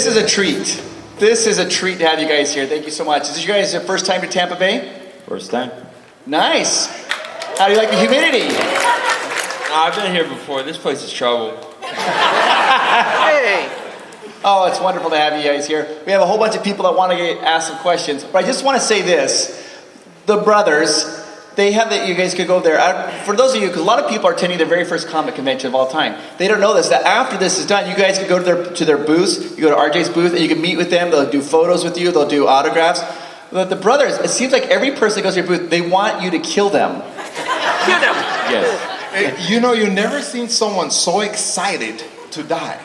This is a treat. This is a treat to have you guys here. Thank you so much. Is this you guys your first time to Tampa Bay? First time. Nice. How do you like the humidity? I've been here before. This place is trouble. Hey. Oh, it's wonderful to have you guys here. We have a whole bunch of people that want to ask some questions, but I just want to say this. The brothers, they have that you guys could go there. For those of you, because a lot of people are attending their very first comic convention of all time. They don't know this, that after this is done, you guys can go to their booths. You go to RJ's booth and you can meet with them. They'll do photos with you. They'll do autographs. But the brothers, it seems like every person that goes to your booth, they want you to kill them. Kill them. Yes. You know, you've never seen someone so excited to die.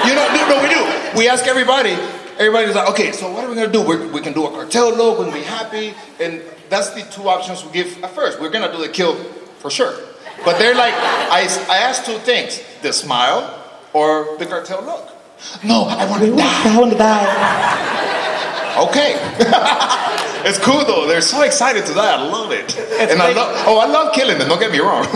You know, no, we do. We ask everybody. Everybody's like, okay, so what are we gonna do? We can do a cartel look, we can be happy, and that's the two options we give at first. We're gonna do the kill for sure. But they're like, I asked two things, the smile or the cartel look. No, I want to die. I want to die. Okay. It's cool though, they're so excited to die, I love it. And I love killing them, don't get me wrong.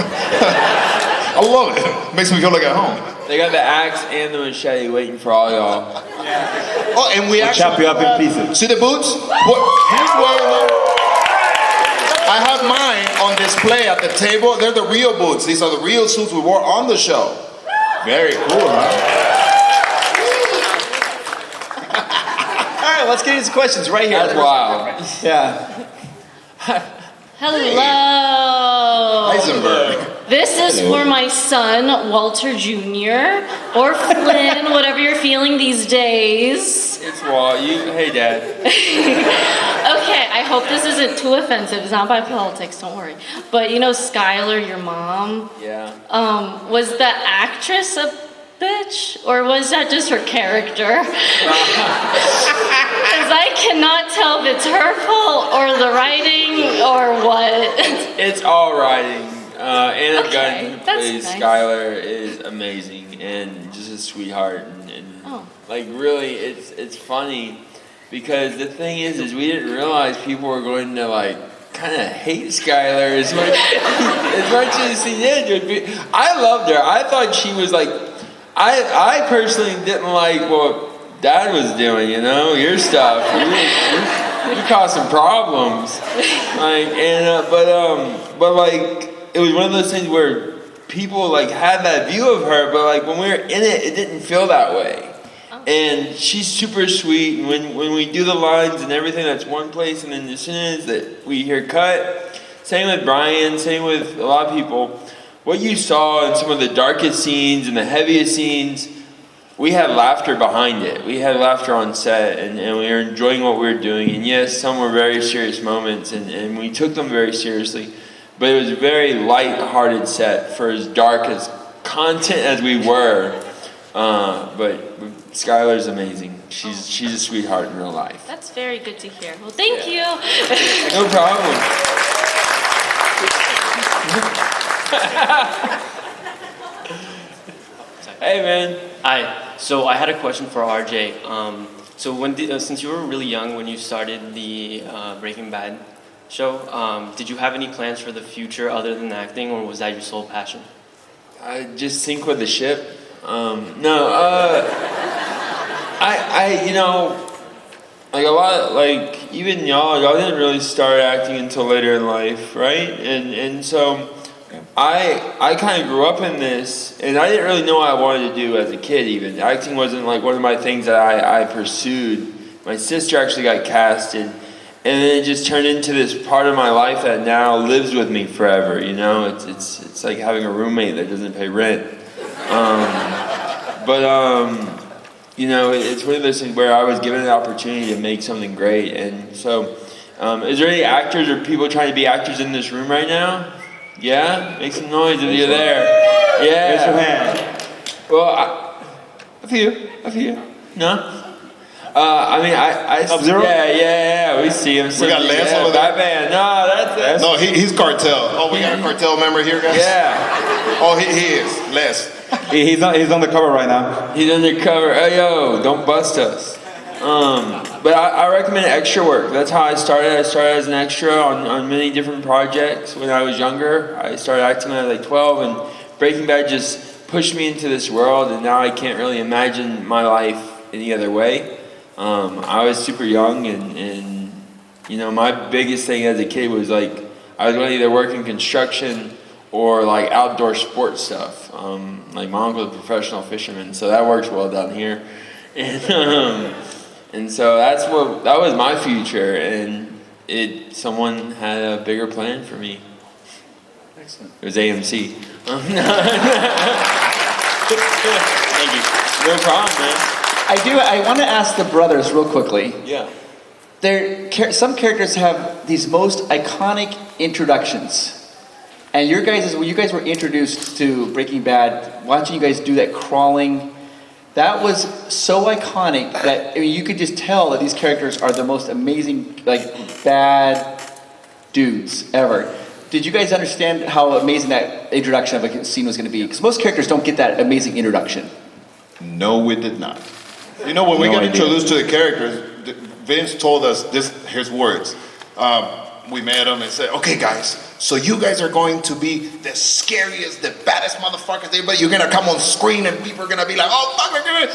I love it, makes me feel like at home. They got the axe and the machete waiting for all y'all. Yeah. Oh, and we'll chop you up in pieces. See the boots? Here's where I have mine on display at the table. They're the real boots. These are the real suits we wore on the show. Very cool, huh? All right, let's get into questions right here. That's wild. Yeah. Hello. Heisenberg. This is for my son, Walter Jr. or Flynn, whatever you're feeling these days. It's Walt. Hey, Dad. Okay, I hope this isn't too offensive. It's not about politics, don't worry. But you know Skylar, your mom? Yeah. Was the actress a bitch? Or was that just her character? Because I cannot tell if it's her fault or the writing or what. It's all writing. Anna Gunn, who that's plays nice. Skylar, is amazing and just a sweetheart. And like really, it's funny because the thing is we didn't realize people were going to like kind of hate Skylar as much as he did. I loved her. I thought she was like, I personally didn't like what Dad was doing. You know, your stuff. You caused some problems. Like but like. It was one of those things where people like had that view of her, but like when we were in it, it didn't feel that way. And she's super sweet. And when we do the lines and everything, that's one place. And then as soon as that we hear cut, same with Brian, same with a lot of people. What you saw in some of the darkest scenes and the heaviest scenes, we had laughter behind it. We had laughter on set, and we were enjoying what we were doing. And yes, some were very serious moments, and we took them very seriously. But it was a very light-hearted set for as dark as content as we were. But Skylar's amazing. She's a sweetheart in real life. That's very good to hear. Well, thank you. No problem. Hey, man. Hi. So I had a question for RJ. So since you were really young when you started the Breaking Bad show, did you have any plans for the future other than acting, or was that your sole passion? I just sink with the ship. You know, like a lot, like even y'all didn't really start acting until later in life, right? And so I kind of grew up in this, and I didn't really know what I wanted to do as a kid even. Acting wasn't like one of my things that I pursued. My sister actually got casted, and then it just turned into this part of my life that now lives with me forever, you know? It's like having a roommate that doesn't pay rent. You know, it's one of those things where I was given an opportunity to make something great. And so, is there any actors or people trying to be actors in this room right now? Yeah? Make some noise if you're there. Yeah. Raise your hand. Well, a few. No? I Sub-Zero? Yeah, we see him. We got Lance over there? Batman. No, that's it. No, he's cartel. Oh, we got a cartel member here, guys? Yeah. Oh, he is. Les. He's on the cover right now. He's undercover. Hey, yo, don't bust us. But I recommend extra work. That's how I started. I started as an extra on many different projects when I was younger. I started acting when I was like 12, and Breaking Bad just pushed me into this world, and now I can't really imagine my life any other way. I was super young, and you know, my biggest thing as a kid was like I was going to either work in construction or like outdoor sports stuff. Like my uncle's a professional fisherman, so that works well down here. And so that was my future, and someone had a bigger plan for me. Excellent. It was AMC. Thank you. No problem, man. I want to ask the brothers real quickly. Yeah. Some characters have these most iconic introductions. And when you guys were introduced to Breaking Bad, watching you guys do that crawling, that was so iconic that, I mean, you could just tell that these characters are the most amazing, like, bad dudes ever. Did you guys understand how amazing that introduction of a scene was going to be? Because most characters don't get that amazing introduction. No, we did not. You know, when we got introduced to the characters, Vince told us his words. We met him and said, okay, guys, so you guys are going to be the scariest, the baddest motherfuckers. Everybody, you're going to come on screen and people are going to be like, oh, fuck, we're going to...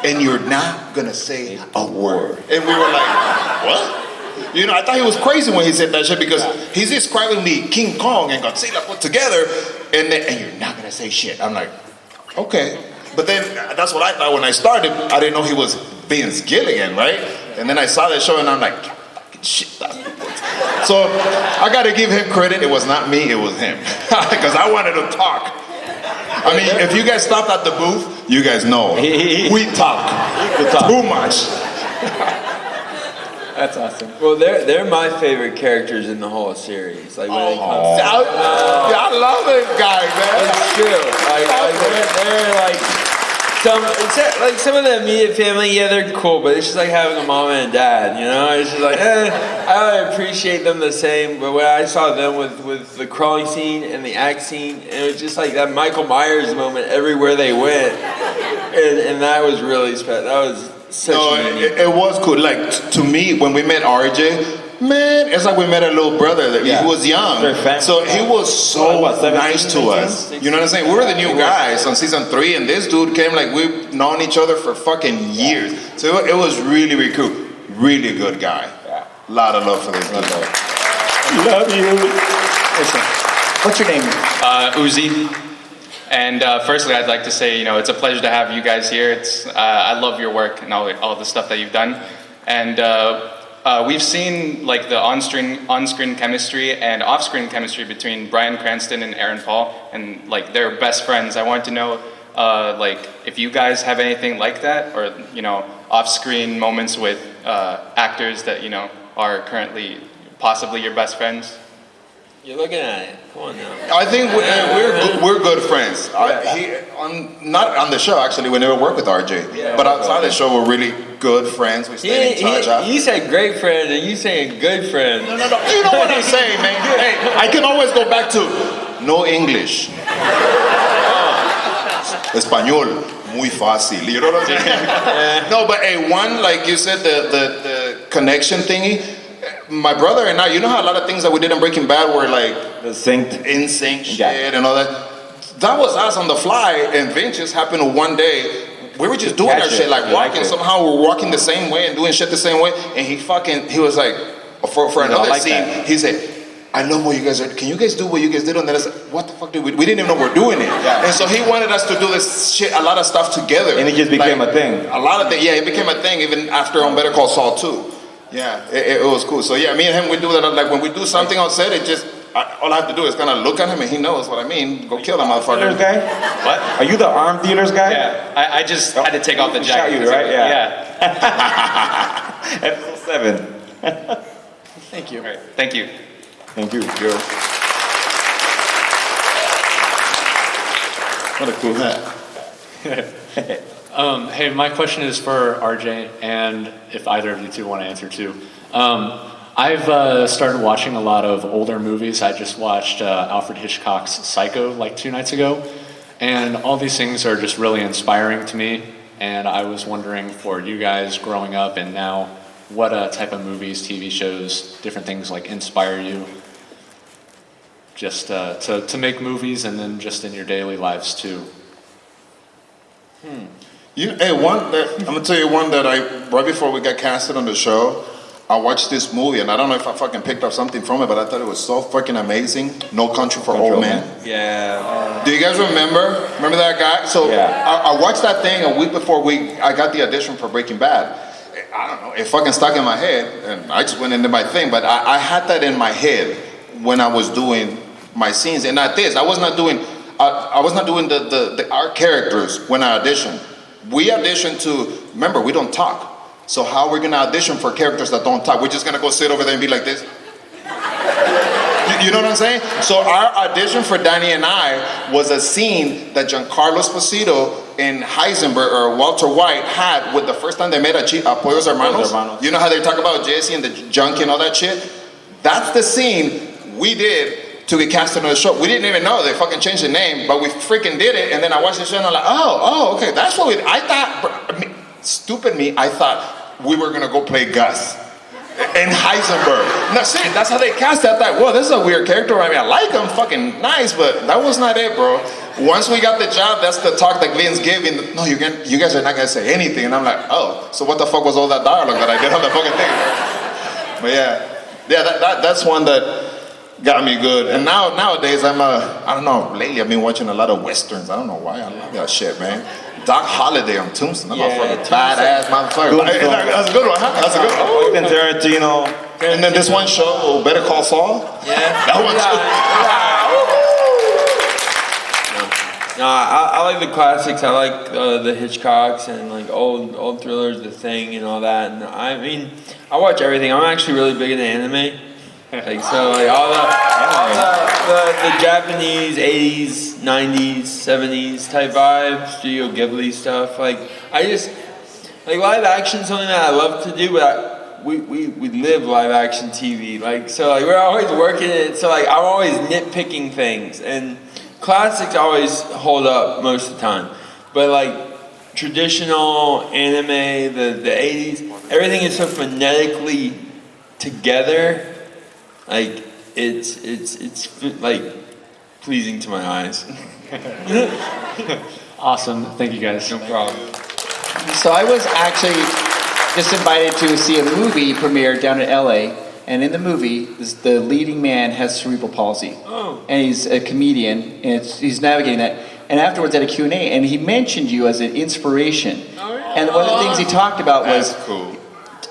And you're not going to say a word. And we were like, what? You know, I thought he was crazy when he said that shit because he's describing me King Kong and Godzilla put together and you're not going to say shit. I'm like, okay. But then that's what I thought when I started. I didn't know he was Vince Gilligan, right? And then I saw that show and I'm like, fucking shit. So I got to give him credit. It was not me, it was him. Because I wanted to talk. I mean, if you guys stopped at the booth, you guys know. We talk. Too much. That's awesome. Well, they're my favorite characters in the whole series. Like when it comes to, I love this guy, man. it's true. They're like some of the immediate family. Yeah, they're cool, but it's just like having a mom and a dad. You know, it's just like I appreciate them the same. But when I saw them with the crawling scene and the act scene, it was just like that Michael Myers moment everywhere they went, and that was really special. That was. It was cool. Like to me, when we met RJ, man, it's like we met a little brother. That he was young, so he was so nice to us. You know what I'm saying? We were the new guys on season 3, and this dude came like we've known each other for fucking years. So it was really, really cool. Really good guy. A lot of love for this dude. Love you. Listen, what's your name? Uzi. And firstly, I'd like to say, you know, it's a pleasure to have you guys here. It's I love your work and all the stuff that you've done. And we've seen like the on-screen chemistry and off-screen chemistry between Bryan Cranston and Aaron Paul, and like they're best friends. I want to know, like, if you guys have anything like that, or you know, off-screen moments with actors that you know are currently possibly your best friends. You're looking at it. Come on now. I think we're good friends. Not on the show actually. We never worked with RJ, but outside the show we're really good friends. We stay in touch. You said great friend, and you saying good friend. No. You know what I'm saying, man. Hey, I can always go back to no English. Español, muy fácil. You know what I'm saying? No, but hey, one like you said, the connection thingy. My brother and I, you know how a lot of things that we did in Breaking Bad were like in sync shit and all that. That was us on the fly, and Vince just happened to one day. We were just doing our shit, like walking. Somehow we're walking the same way and doing shit the same way. And he was like, for another scene, he said, I love what you guys are. Can you guys do what you guys did? And then I said, what the fuck did we didn't even know we're doing it. And so he wanted us to do this shit, a lot of stuff together. And it just became a thing. A lot of things, it became a thing even after on Better Call Saul 2. Yeah, it was cool. So yeah, me and him, we do that. Like when we do something on set, all I have to do is kind of look at him and he knows what I mean. Go kill that motherfucker. Dealers guy? What? Are you the armed dealers guy? Yeah, I just had to take off the jacket. Shot you, right? Yeah. Episode 7. Thank you. All right, thank you. Thank you, Joe. What a cool hat. Hey, my question is for RJ, and if either of you two want to answer too. I've started watching a lot of older movies. I just watched Alfred Hitchcock's Psycho like 2 nights ago, and all these things are just really inspiring to me. And I was wondering for you guys growing up and now, what type of movies, TV shows, different things like inspire you just to make movies and then just in your daily lives too. I'm gonna tell you one that right before we got casted on the show, I watched this movie, and I don't know if I fucking picked up something from it, but I thought it was so fucking amazing. No Country for Old Men. Yeah. Do you guys remember? Remember that guy? So Yeah. I watched that thing a week before I got the audition for Breaking Bad. I don't know, it fucking stuck in my head, and I just went into my thing. But I had that in my head when I was doing my scenes, and not this. I was not doing our characters when I auditioned. We auditioned to, remember, we don't talk. So how are we gonna audition for characters that don't talk? We're just gonna go sit over there and be like this? You know what I'm saying? So our audition for Danny and I was a scene that Giancarlo Esposito and Heisenberg or Walter White had with the first time they met at Pollos Hermanos. You know how they talk about Jesse and the junkie and all that shit? That's the scene we did to get casted on the show. We didn't even know they fucking changed the name, but we freaking did it. And then I watched the show and I'm like, oh, okay, that's what I thought. Stupid me, I thought we were gonna go play Gus and Heisenberg. No, shit, that's how they cast it. I thought, whoa, this is a weird character. I mean, I like him, fucking nice, but that was not it, bro. Once we got the job, that's the talk that Vince gave me. No, you guys are not gonna say anything. And I'm like, oh, so what the fuck was all that dialogue that I did on the fucking thing? But yeah, that's one that got me good. And nowadays, I don't know, lately I've been watching a lot of Westerns. I don't know why, I love that shit, man. Doc Holliday on Tombstone. That motherfucker, badass motherfucker. That's a good one, huh? That's a good one. Quentin Tarantino. And then this one show, Better Call Saul. Yeah. That one's No, I like the classics. I like the Hitchcocks and like old thrillers, The Thing, and all that. And I mean, I watch everything. I'm actually really big into anime. Like so, like all the Japanese 80s, 90s, 70s type vibe, Studio Ghibli stuff. Like I just like live action, something that I love to do, but we live live action TV. Like so, like we're always working it. So like I'm always nitpicking things, and classics always hold up most of the time. But like traditional anime, the 80s, everything is so phonetically together. Like it's like pleasing to my eyes. Awesome. Thank you guys. No problem. So I was actually just invited to see a movie premiere down in LA, and in the movie, the leading man has cerebral palsy. Oh. And he's a comedian, and he's navigating that. And afterwards at a Q&A, and he mentioned you as an inspiration. Oh, really? And one of the things he talked about was, That's cool.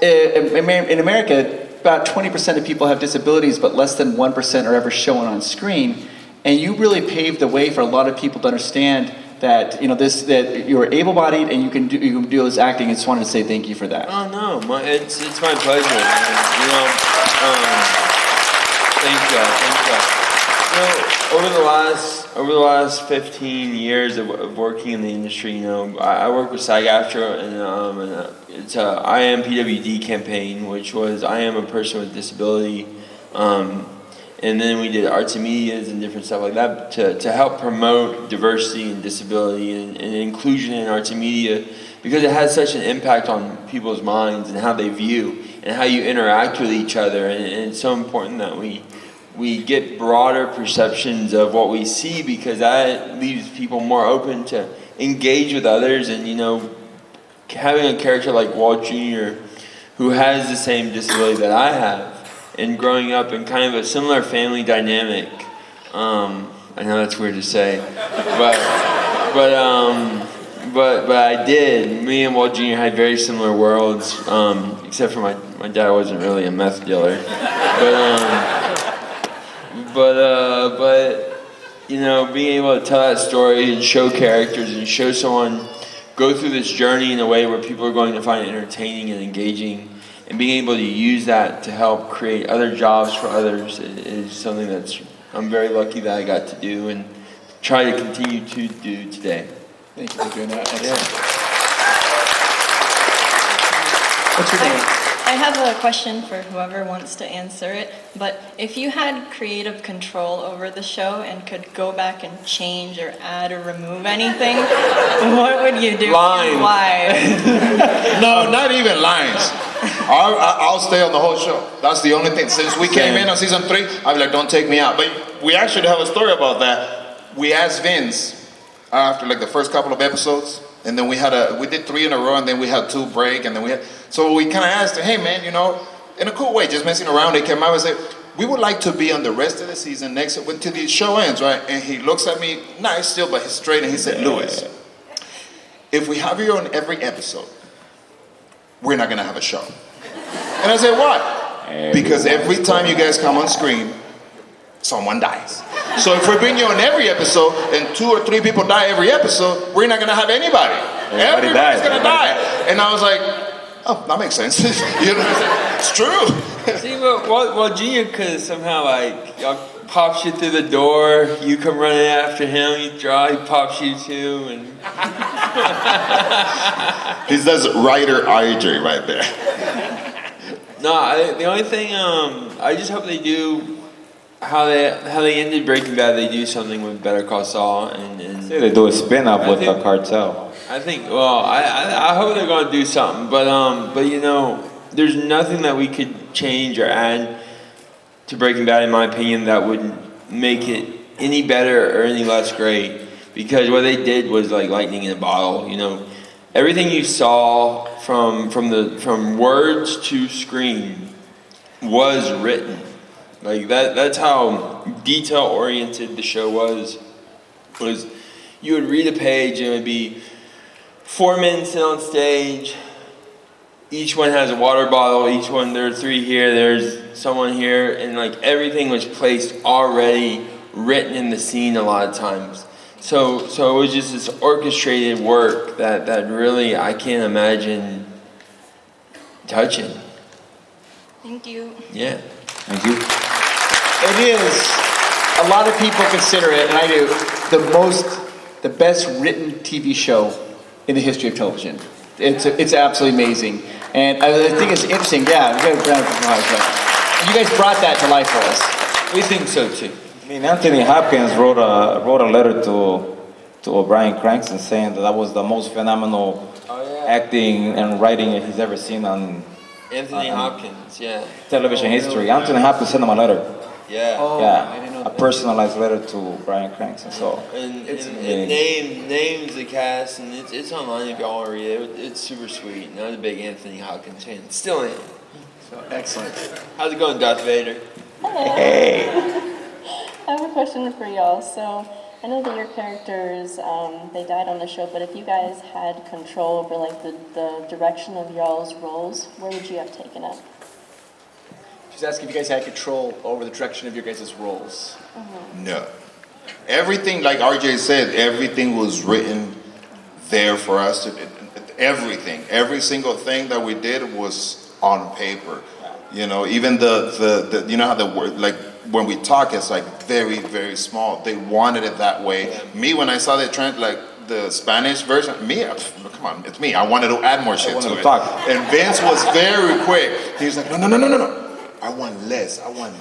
in America, about 20% of people have disabilities, but less than 1% are ever shown on screen. And you really paved the way for a lot of people to understand that that you're able-bodied and you can do this acting. I just wanted to say thank you for that. Oh no, it's my pleasure. Thank you. Over the last 15 years of working in the industry, I work with SAG-AFTRA and it's a I Am PWD campaign, which was I am a person with disability, and then we did arts and medias and different stuff like that to help promote diversity and disability and inclusion in arts and media, because it has such an impact on people's minds and how they view and how you interact with each other, and it's so important that we get broader perceptions of what we see, because that leaves people more open to engage with others. And having a character like Walt Jr. who has the same disability that I have, and growing up in kind of a similar family dynamic, I know that's weird to say, but I did. Me and Walt Jr. had very similar worlds, except for my dad wasn't really a meth dealer, but being able to tell that story and show characters and show someone go through this journey in a way where people are going to find it entertaining and engaging, and being able to use that to help create other jobs for others is something I'm very lucky that I got to do and try to continue to do today. Thank you for doing that. Yeah. What's your name? I have a question for whoever wants to answer it, but if you had creative control over the show and could go back and change or add or remove anything, what would you do? Lines. And why? No, not even lines. I'll stay on the whole show. That's the only thing. Since we came in on season 3, I'd be like, don't take me out. But we actually have a story about that. We asked Vince after like the first couple of episodes, And then we did 3 in a row, and then we had 2 break, and then so we kind of asked him, hey man, in a cool way, just messing around, they came out and said, we would like to be on the rest of the season until the show ends, right? And he looks at me, nice still, but he's straight, and he said, Louis, if we have you on every episode, we're not gonna have a show. And I said, why? Because every time you guys come on screen, someone dies. So if we bring you on every episode and 2 or 3 people die every episode, we're not gonna have anybody. Everybody's gonna die. And I was like, oh, that makes sense. It's true. See, well, Junior could have somehow pops you through the door. You come running after him. You draw. He pops you too, and he's does writer RJ right there. No, the only thing I just hope they do how they ended Breaking Bad. They do something with Better Call Saul, and Say they do a spin-off with the cartel. I think. Well, I hope they're gonna do something, but there's nothing that we could change or add to Breaking Bad, in my opinion, that would make it any better or any less great. Because what they did was like lightning in a bottle. Everything you saw from words to screen was written. Like that's how detail oriented the show was you would read a page and it would be 4 men sit on stage. Each one has a water bottle. Each one, there are 3 here. There's someone here, and like everything was placed already, written in the scene a lot of times. So it was just this orchestrated work that really I can't imagine touching. Thank you. Yeah. Thank you. It is. A lot of people consider it, and I do, the best written TV show in the history of television. It's absolutely amazing. And I think it's interesting, yeah. You guys brought that to life for us. We think so too. I mean, Anthony Hopkins wrote a letter to Bryan Cranston saying that was the most phenomenal acting and writing he's ever seen on Anthony Hopkins, yeah. television history. Anthony Hopkins sent him a letter. Yeah. Oh, Yeah, I didn't know a that. personalized letter to Bryan Cranston. So And It's names the cast, and it's online if y'all want to read it. It's super sweet. And I was a big Anthony Hopkins fan. Still am. So excellent. How's it going, Darth Vader? hey, I have a question for y'all. So I know that your characters, they died on the show, but if you guys had control over like the direction of y'all's roles, where would you have taken it? Just asking if you guys had control over the direction of your guys' roles. No. Everything, like RJ said, everything was written there for us. Everything, every single thing that we did was on paper. Even the how the word, like when we talk, it's like very, very small. They wanted it that way. Me, when I saw the Spanish version, come on, it's me. I wanted to add more shit to it. And Vince was very quick. He was like, no. I want less. I want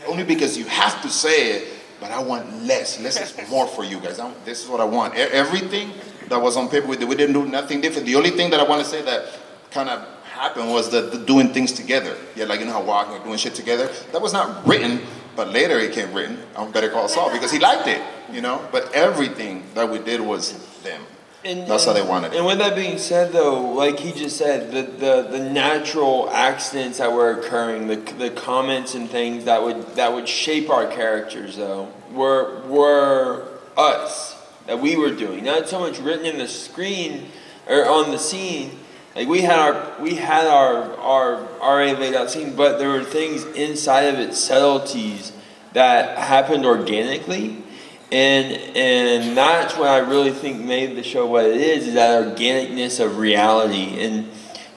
only because you have to say it, but I want less. Less is more for you guys. This is what I want. Everything that was on paper, we didn't do nothing different. The only thing that I want to say that kind of happened was the doing things together. Yeah, like how walking or doing shit together. That was not written, but later it came written on Better Call Saul because he liked it, But everything that we did was them. That's how they wanted it. And with that being said, though, like he just said, the natural accidents that were occurring, the comments and things that would shape our characters, though, were us that we were doing. Not so much written in the screen or on the scene. Like we had our already laid out scene, but there were things inside of it, subtleties that happened organically. And that's what I really think made the show what it is that organicness of reality. And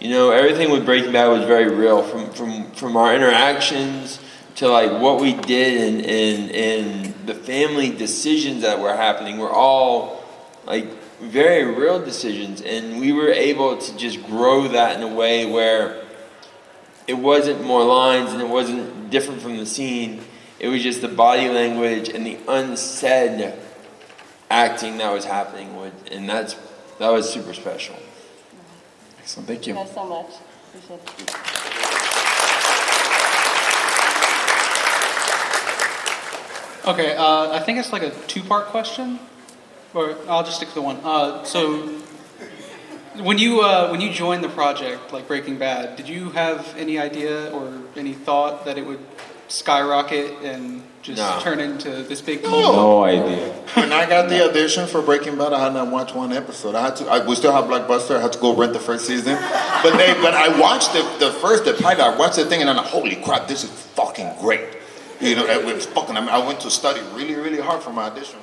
everything with Breaking Bad was very real, from our interactions to like what we did and the family decisions that were happening were all like very real decisions, and we were able to just grow that in a way where it wasn't more lines and it wasn't different from the scene. It was just the body language and the unsaid acting that was happening, and that was super special. Excellent, thank you. Thank you guys so much. Appreciate it. Okay, I think it's like a 2-part question. Or I'll just stick to the one. So when you joined the project, like Breaking Bad, did you have any idea or any thought that it would skyrocket and just turn into this big cult? No idea. When I got the audition for Breaking Bad, I had not watched one episode. We still have Blockbuster. I had to go rent the first season. But I watched the pilot. I watched the thing, and I'm like, holy crap, this is fucking great. You know, it was fucking. I went to study really, really hard for my audition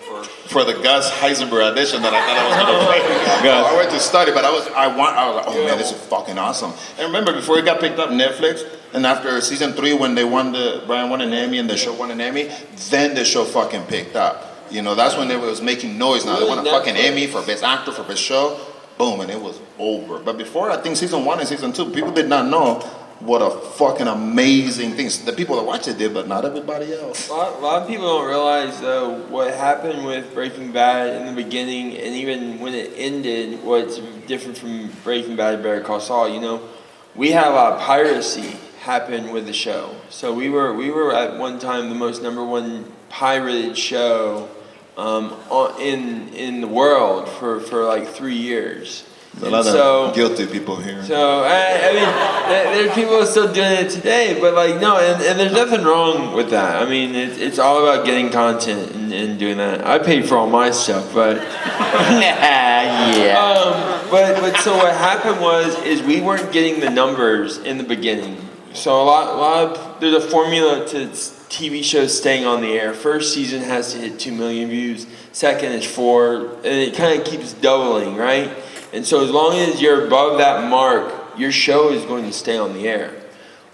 for the Gus Heisenberg audition that I thought I was gonna play. I went to study, but I was like, oh man, this is fucking awesome. And remember, before it got picked up Netflix, and after season 3, when Brian won an Emmy and the show won an Emmy, then the show fucking picked up. You know, that's when it was making noise. Now they won a fucking Emmy for best actor, for best show, boom, and it was over. But before, I think season 1 and season 2, people did not know what a fucking amazing thing. The people that watch it did, but not everybody else. A lot of people don't realize, though, what happened with Breaking Bad in the beginning, and even when it ended, what's different from Breaking Bad and Better Call Saul. You know, we had a lot of piracy happen with the show. So we were at one time the most #1 pirated show in the world for like 3 years. There's a lot of guilty people here. So, I mean, there's people who are still doing it today, but like, no, and there's nothing wrong with that. I mean, it's all about getting content and doing that. I paid for all my stuff, but, but so what happened is we weren't getting the numbers in the beginning. So a lot of, there's a formula to TV shows staying on the air. First season has to hit 2 million views. Second is 4, and it kind of keeps doubling, right? And so as long as you're above that mark, your show is going to stay on the air.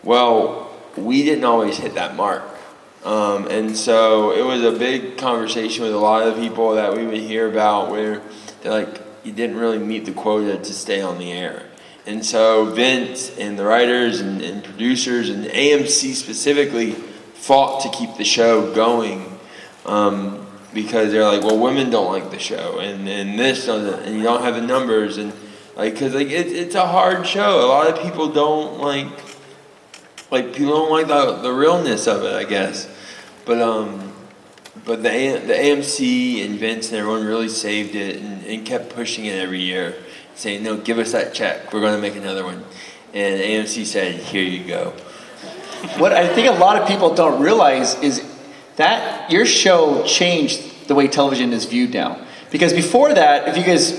Well, we didn't always hit that mark. And so it was a big conversation with a lot of people that we would hear about where they're like, you didn't really meet the quota to stay on the air. And so Vince and the writers and producers and AMC specifically fought to keep the show going. Because they're like, well, women don't like the show, and this doesn't, and you don't have the numbers, and like, cause like it's a hard show. A lot of people don't like people don't like the realness of it, I guess. But the AMC and Vince and everyone really saved it and kept pushing it every year, saying, no, give us that check, we're gonna make another one, and AMC said, here you go. What I think a lot of people don't realize is that your show changed the way television is viewed now. Because before that, if you guys,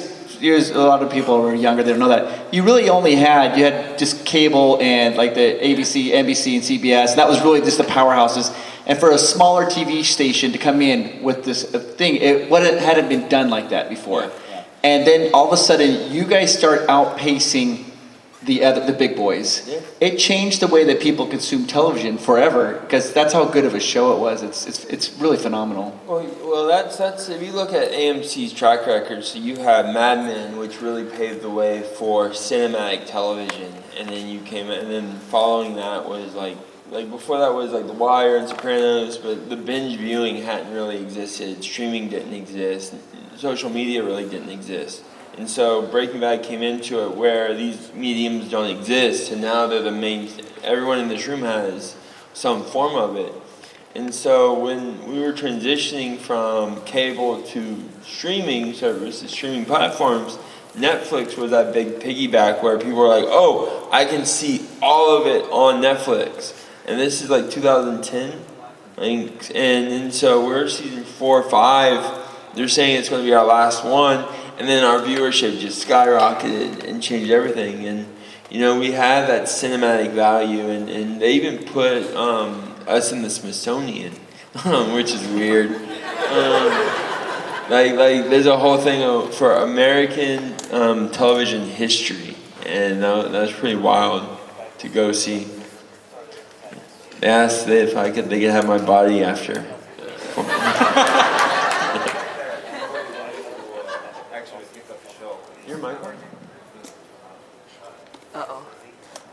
a lot of people who are younger, they don't know that, you really only had just cable and like the ABC, NBC, and CBS, and that was really just the powerhouses. And for a smaller TV station to come in with this thing, it hadn't been done like that before. Yeah. And then all of a sudden, you guys start outpacing the big boys. Yeah. It changed the way that people consume television forever, because that's how good of a show it was. It's really phenomenal. Well, that's if you look at AMC's track record. So you had Mad Men, which really paved the way for cinematic television, and then you came in, and then following that was like before that was like The Wire and Sopranos, but the binge viewing hadn't really existed. Streaming didn't exist. Social media really didn't exist. And so Breaking Bad came into it where these mediums don't exist, and now they're the main, everyone in this room has some form of it. And so when we were transitioning from cable to streaming services, streaming platforms, Netflix was that big piggyback where people were like, oh, I can see all of it on Netflix. And this is like 2010. And so we're season 4 or 5. They're saying it's going to be our last one. And then our viewership just skyrocketed and changed everything. And, you know, we had that cinematic value. And they even put us in the Smithsonian, which is weird. Like there's a whole thing for American television history. And that was pretty wild to go see. They asked if they could have my body after.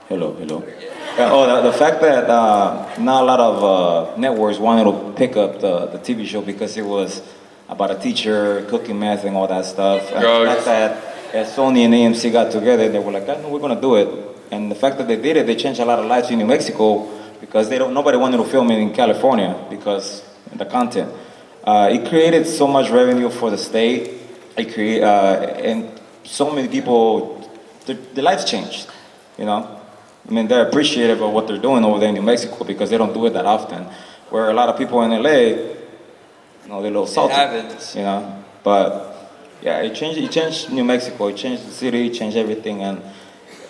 Hello. The fact that not a lot of networks wanted to pick up the TV show because it was about a teacher cooking meth and all that stuff. And the fact that as Sony and AMC got together, they were like, no, we're gonna do it. And the fact that they did it, they changed a lot of lives in New Mexico because nobody wanted to film it in California because of the content. It created so much revenue for the state. I create, and so many people, their lives changed, you know? I mean, they're appreciative of what they're doing over there in New Mexico because they don't do it that often. Where a lot of people in LA, you know, they're a little salty, you know? But yeah, it changed New Mexico, it changed the city, it changed everything, and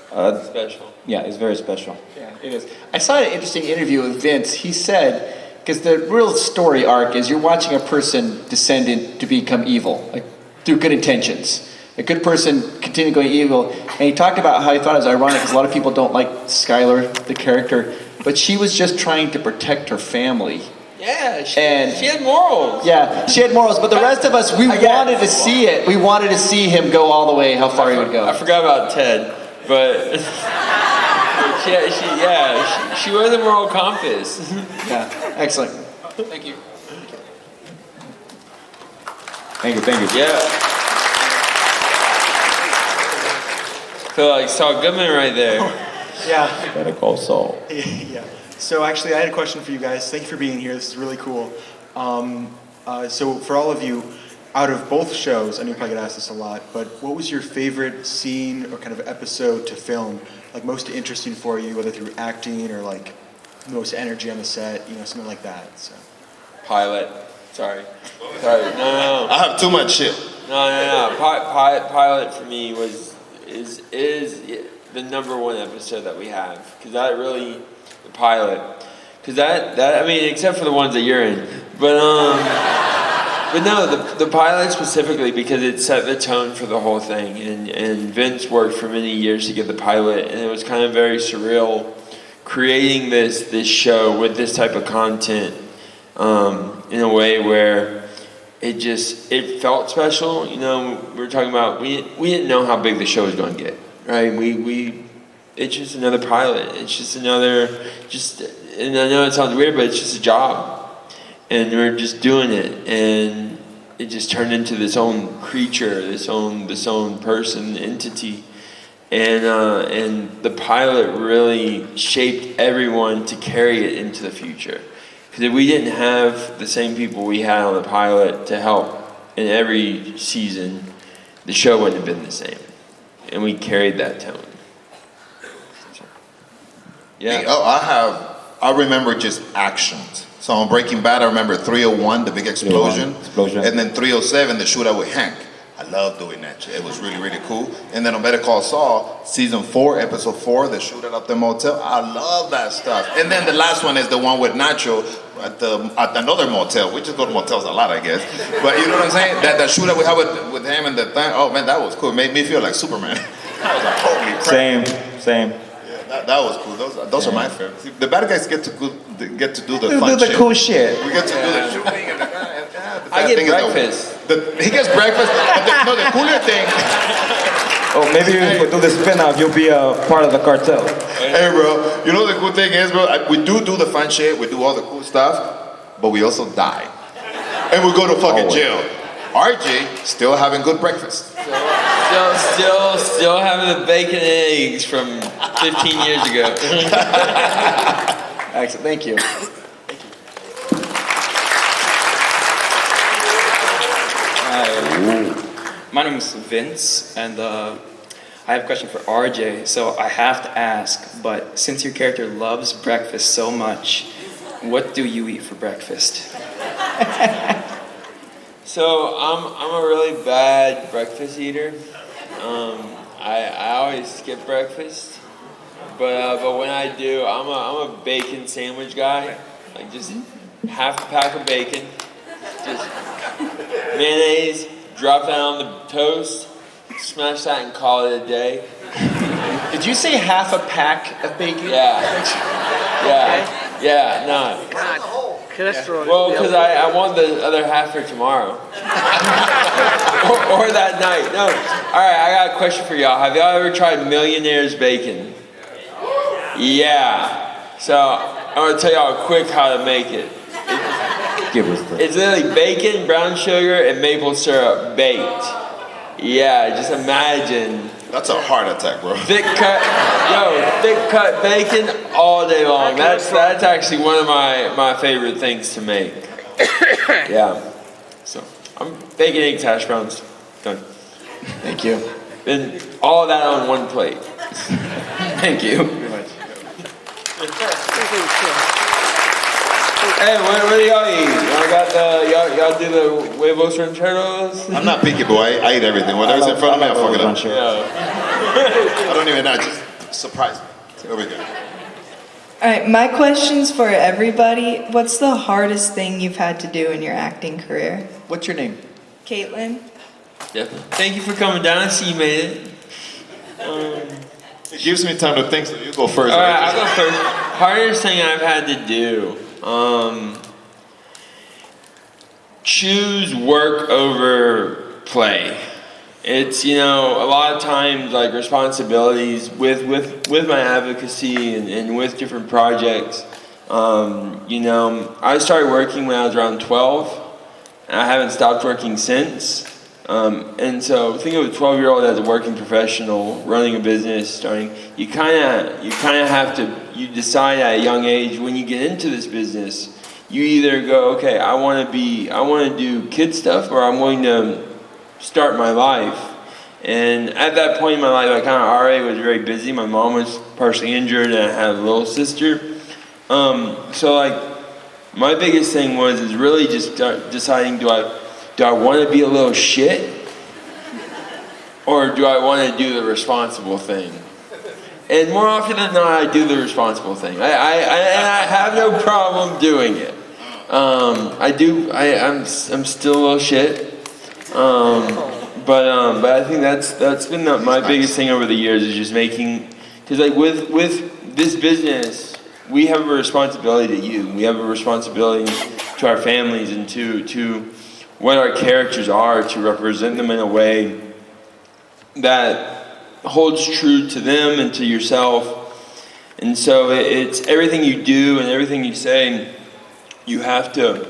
special. Yeah, it's very special. Yeah, it is. I saw an interesting interview with Vince. He said, because the real story arc is you're watching a person descend to become evil, like through good intentions. A good person continue going evil. And he talked about how he thought it was ironic because a lot of people don't like Skylar, the character, but she was just trying to protect her family. Yeah, she had morals. Yeah, she had morals, but the rest of us, we wanted to see it. We wanted to see him go all the way, how far he would go. I forgot about Ted, but she was a moral compass. Yeah, excellent. Thank you. Thank you. Yeah. Feel like Saul Goodman right there. Yeah. Better call Saul. Yeah. So actually, I had a question for you guys. Thank you for being here. This is really cool. So for all of you, out of both shows, I know you probably get asked this a lot, but what was your favorite scene or kind of episode to film? Like most interesting for you, whether through acting or like most energy on the set, you know, something like that. So. Pilot. Sorry. No. I have too much shit. No. Pilot for me is the number one episode that we have, because that really, the pilot, because that I mean, except for the ones that you're in, but no, the pilot specifically, because it set the tone for the whole thing, and Vince worked for many years to get the pilot, and it was kind of very surreal creating this show with this type of content in a way where it felt special. You know, we were talking about, we didn't know how big the show was going to get, right? It's just another pilot. It's just another, and I know it sounds weird, but it's just a job. And we're just doing it, and it just turned into this own creature, this own person, entity. And the pilot really shaped everyone to carry it into the future. Because if we didn't have the same people we had on the pilot to help in every season, the show wouldn't have been the same. And we carried that tone. Yeah. I remember just actions. So on Breaking Bad, I remember 301, the big explosion. And then 307, the shootout with Hank. I love doing that. It was really, really cool. And then on Better Call Saul, season 4, episode 4, the shootout up the motel. I love that stuff. And then the last one is the one with Nacho at another motel. We just go to motels a lot, I guess. But you know what I'm saying? That shootout we had with him and the thing. Oh man, that was cool. It made me feel like Superman. I was like, holy crap. Same. Yeah, that was cool. Those are my favorites. See, the bad guys get to do the fun do the shit. cool shit. We get to do the shooting and I get breakfast. He gets breakfast. But the cooler thing. Oh, maybe if we do the spin-off, you'll be a part of the cartel. Hey, bro. You know the cool thing is, bro. We do the fun shit. We do all the cool stuff, but we also die, and we go to fucking jail. RJ still having good breakfast. Still having the bacon and eggs from 15 years ago. Excellent. Thank you. My name is Vince, and I have a question for RJ. So I have to ask, but since your character loves breakfast so much, what do you eat for breakfast? So I'm a really bad breakfast eater. I always skip breakfast, but when I do, I'm a bacon sandwich guy. Like just half a pack of bacon, just mayonnaise, drop that on the toast, smash that and call it a day. Did you say half a pack of bacon? Yeah, no. Well, because I want the other half for tomorrow. or that night. No. Alright, I got a question for y'all. Have y'all ever tried Millionaire's Bacon? Yeah. So, I'm going to tell y'all quick how to make it. It's literally bacon, brown sugar, and maple syrup baked. Yeah, just imagine. That's a heart attack, bro. Thick cut bacon all day long. That's actually one of my favorite things to make. Yeah. So, I'm bacon, eggs, hash browns. Done. Thank you. And all of that on one plate. Thank you. Hey, what do y'all eat? Y'all do the huevos rancheros? I'm not picky, boy. I eat everything. Whatever's in front of me, I fuck it up. Yeah. I don't even know. Just surprise me. Over here. All right, my question's for everybody. What's the hardest thing you've had to do in your acting career? What's your name? Caitlin? Yep. Thank you for coming down. I see you made it. It gives me time to think, so you go first. All right, I'll go first. Hardest thing I've had to do. Choose work over play. It's, a lot of times like responsibilities with my advocacy and with different projects. I started working when I was around 12, and I haven't stopped working since. And so think of a 12-year-old as a working professional, running a business, starting. You kind of have to. You decide at a young age when you get into this business. You either go, okay, I want to do kid stuff, or I'm going to start my life. And at that point in my life, I kind of already was very busy. My mom was partially injured, and I had a little sister. So like, my biggest thing is really just deciding, do I want to be a little shit, or do I want to do the responsible thing? And more often than not, I do the responsible thing. I have no problem doing it. I'm still a little shit. But I think that's been my biggest thing over the years, is just making, because like with this business, we have a responsibility to you. We have a responsibility to our families and to what our characters are, to represent them in a way that holds true to them and to yourself. And so it's everything you do and everything you say, you have to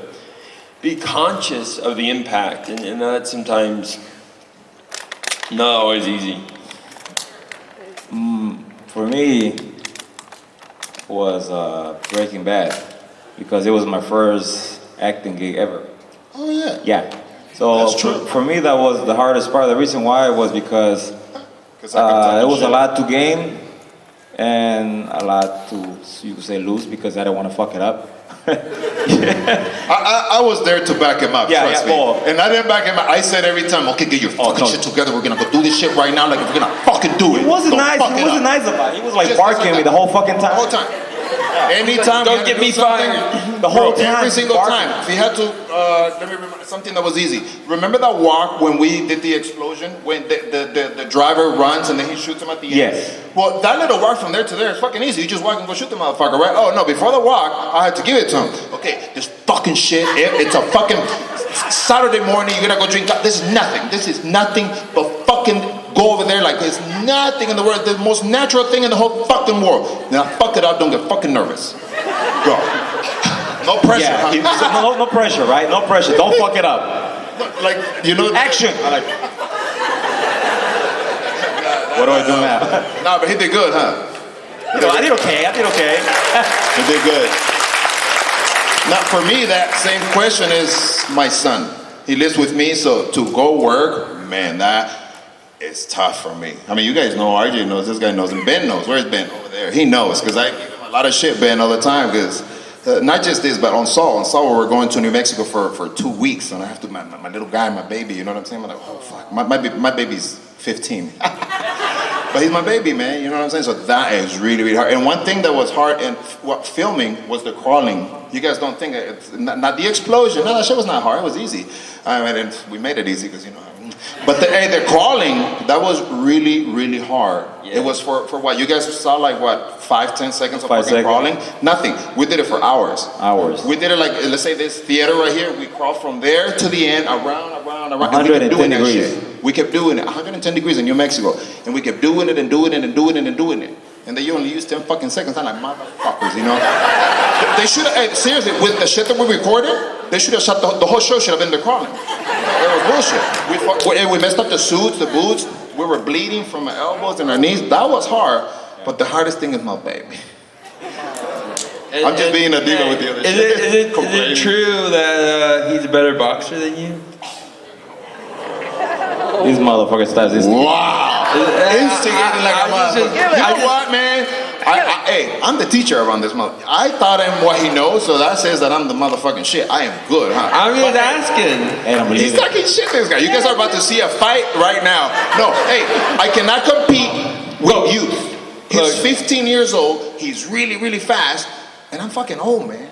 be conscious of the impact, and that's sometimes not always easy. For me, was Breaking Bad, because it was my first acting gig ever. Oh yeah. Yeah. So That's true. for me, that was the hardest part. The reason why was because it was a lot to gain and a lot to, you could say, lose, because I didn't want to fuck it up. I was there to back him up, trust me. And I didn't back him up. I said every time, okay, get your fucking shit together. We're gonna go do this shit right now. Like, we're gonna fucking do it. He wasn't nice. He wasn't nice about it. He was like barking at me the whole fucking time. The whole time. Anytime. Don't get me fired. The whole time. Every single time. If he had to, let me remember something that was easy. Remember that walk when we did the explosion? When the driver runs and then he shoots him at the end? Yes. Well, that little walk from there to there is fucking easy. You just walk and go shoot the motherfucker, right? Oh, no, before the walk, I had to give it to him. Okay, this fucking shit, it's a fucking Saturday morning, you gotta go drink. This is nothing. This is nothing but fucking go over there like it's nothing in the world. The most natural thing in the whole fucking world. Now, fuck it up, don't get fucking nervous. Go. No pressure, huh? No pressure, right? No pressure. Don't fuck it up. Like, action. What do I do now? Nah, but he did good, huh? I did okay. He did good. Now, for me, that same question is my son. He lives with me, so to go work, man, that is tough for me. I mean, you guys know, RJ knows, this guy knows, and Ben knows. Where's Ben? Over there. He knows, because I give him a lot of shit, Ben, all the time, because not just this, but on Saul, we're going to New Mexico for 2 weeks, and I have to, my little guy, my baby, you know what I'm saying? I'm like, oh, fuck. My baby's 15. But he's my baby, man, you know what I'm saying? So that is really, really hard. And one thing that was hard in filming was the crawling. You guys don't think, it's not the explosion. No, that shit was not hard, it was easy. I mean, we made it easy, because, but the crawling, that was really, really hard. Yeah. It was for what? You guys saw like what, 5-10 seconds of fucking crawling? Nothing. We did it for hours. We did it like, let's say this theater right here, we crawled from there to the end, around. 110 degrees. We kept doing it, 110 degrees in New Mexico. And we kept doing it and doing it and doing it and doing it. And then you only use 10 fucking seconds. I'm like, motherfuckers, They should have, seriously, with the shit that we recorded, they should have shot, the whole show should have been the crawling. It was bullshit. We messed up the suits, the boots. We were bleeding from our elbows and our knees. That was hard. But the hardest thing is my baby. I'm just being a diva with the other shit. Is it true that he's a better boxer than you? This motherfucker starts this. Wow. Instigating like a motherfucker. You know what, man? Hey, I'm the teacher around this mother. I taught him what he knows, so that says that I'm the motherfucking shit. I am good, huh? I'm just asking. He's talking shit, this guy. You guys are about to see a fight right now. No, hey, I cannot compete with youth. He's 15 years old. He's really, really fast, and I'm fucking old, man.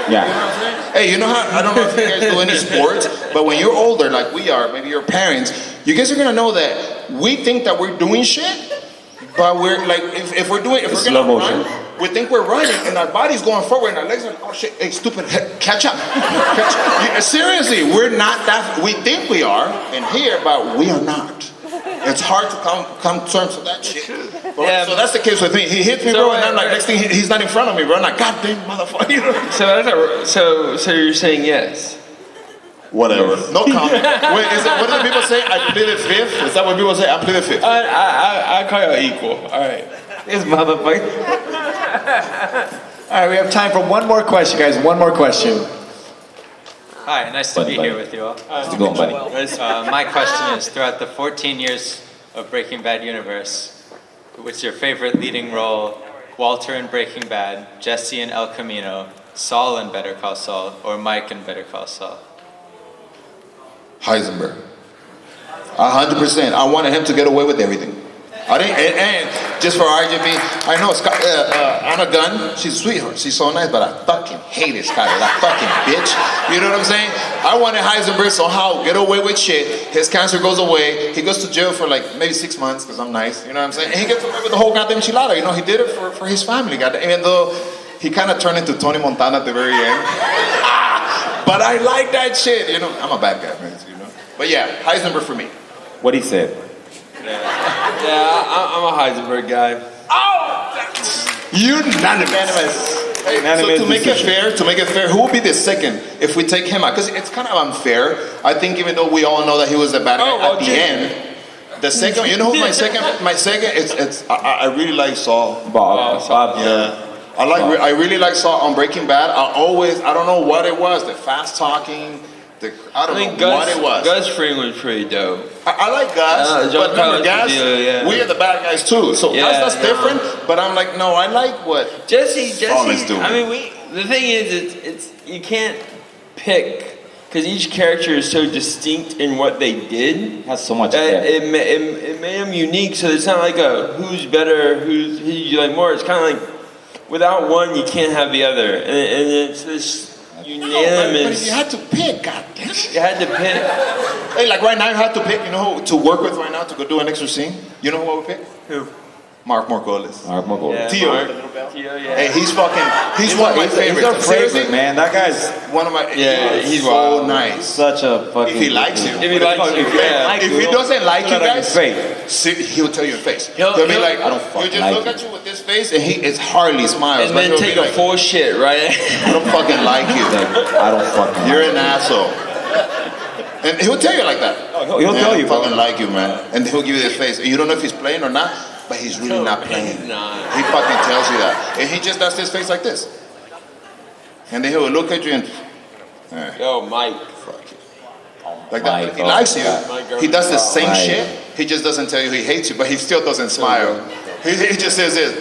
Yeah. You know what I'm saying? Hey, you know how, I don't know if you guys do any sports, but when you're older, like we are, maybe your parents, you guys are gonna know that we think that we're doing shit, but we're like, if we're gonna run, we think we're running, and our body's going forward, and our legs are like, oh shit, hey, stupid, catch up. Seriously, we're not that, we think we are in here, but we are not. It's hard to come to terms with that shit. Yeah, so that's the case with me. He hits me, bro, and I'm like, next thing he's not in front of me, bro. I'm like, God damn motherfucker. So you're saying yes? Whatever. No comment. Wait, what do the people say? I pleaded fifth? Is that what people say? I pleaded fifth. I call you equal. All right. This motherfucker. All right, we have time for one more question, guys. One more question. Hi, nice to be here with you all. How's it going, buddy? My question is, throughout the 14 years of Breaking Bad universe, what's your favorite leading role? Walter in Breaking Bad, Jesse in El Camino, Saul in Better Call Saul, or Mike in Better Call Saul? Heisenberg. 100%. I wanted him to get away with everything. I didn't, and just for RGB, I know Anna Gunn, she's a sweetheart, she's so nice, but I fucking hate Skyler, that fucking bitch. You know what I'm saying? I wanted Heisenberg somehow get away with shit. His cancer goes away. He goes to jail for like maybe 6 months because I'm nice. You know what I'm saying? And he gets away with the whole goddamn enchilada. You know, he did it for his family. Goddamn, even though he kind of turned into Tony Montana at the very end. But I like that shit. You know, I'm a bad guy, man. You know. But yeah, Heisenberg for me. What he said. Yeah, I'm a Heisenberg guy. Oh! Unanimous. Hey, so to make it fair, who will be the second if we take him out? Because it's kind of unfair. I think even though we all know that he was the bad guy at the end, the second, you know who my second, I really like Saul. Bob. Yeah. I really like Saul on Breaking Bad. I don't know what it was, the fast talking, I don't know what it was. Gus Fring was pretty dope. I like Gus, but remember Gus, we are the bad guys too. So Gus, that's different, but I'm like, no, I like what Jesse Saul is doing. I mean, the thing is, it's you can't pick, because each character is so distinct in what they did. Has so much it made them unique, so it's not like a who's better, who you like more. It's kind of like, without one, you can't have the other. And it's this unanimous. But if you had to pick, goddamn. You had to pick. Hey, like right now, you had to pick, you know who to work with right now to go do an extra scene? You know who I would pick? Who? Mark Margolis. Mark Margolis. Yeah, Tio. Tio, yeah. Hey, he's one of my favorites. He's a favorite, man. That guy's one of my. Yeah, he's so wild. nice. Such a fucking. If he likes you. If he likes you, yeah. If he doesn't like you guys, he'll tell you in face. He'll be like, I don't fucking he'll just look at you with this face, and it's hardly smiles. And then take a full shit, right? I don't fucking like you. I don't fucking. You're an asshole. And he'll tell you like that. He'll tell you, fucking like you, man. And he'll give you this face. And you don't know if he's playing or not, but he's really not playing. He fucking tells you that. And he just does his face like this. And then he'll look at you and... Yo, Mike. Fuck you. Like that. If he likes you, he does the same shit. He just doesn't tell you he hates you, but he still doesn't smile. He just says this.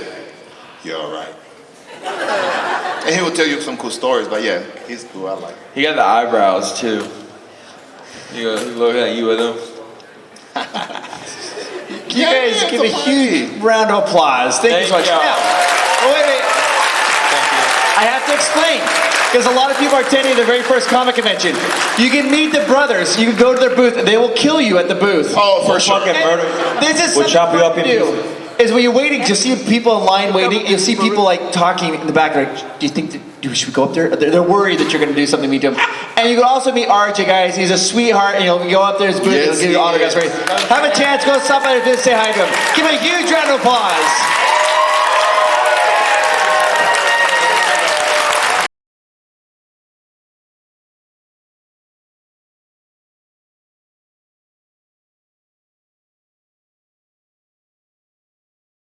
You're alright. And he will tell you some cool stories, but yeah, he's cool. I like him. He got the eyebrows, too. He look at you with them. You guys give a huge round of applause. Thank you so much. Now, wait. Thank you. I have to explain, because a lot of people are attending the very first comic convention. You can meet the brothers. You can go to their booth, and they will kill you at the booth. Oh, for sure. Fucking murder. This is We'll chop you up in do. Is when you're waiting, you see people in line waiting. You see people like talking in the back. Like, do you think should we go up there? They're worried that you're going to do something to meet them. And you can also meet RJ, guys. He's a sweetheart, and you'll go up there, his booth, and he'll give you autographs. Have a chance, go stop by his booth, say hi to him. Give him a huge round of applause.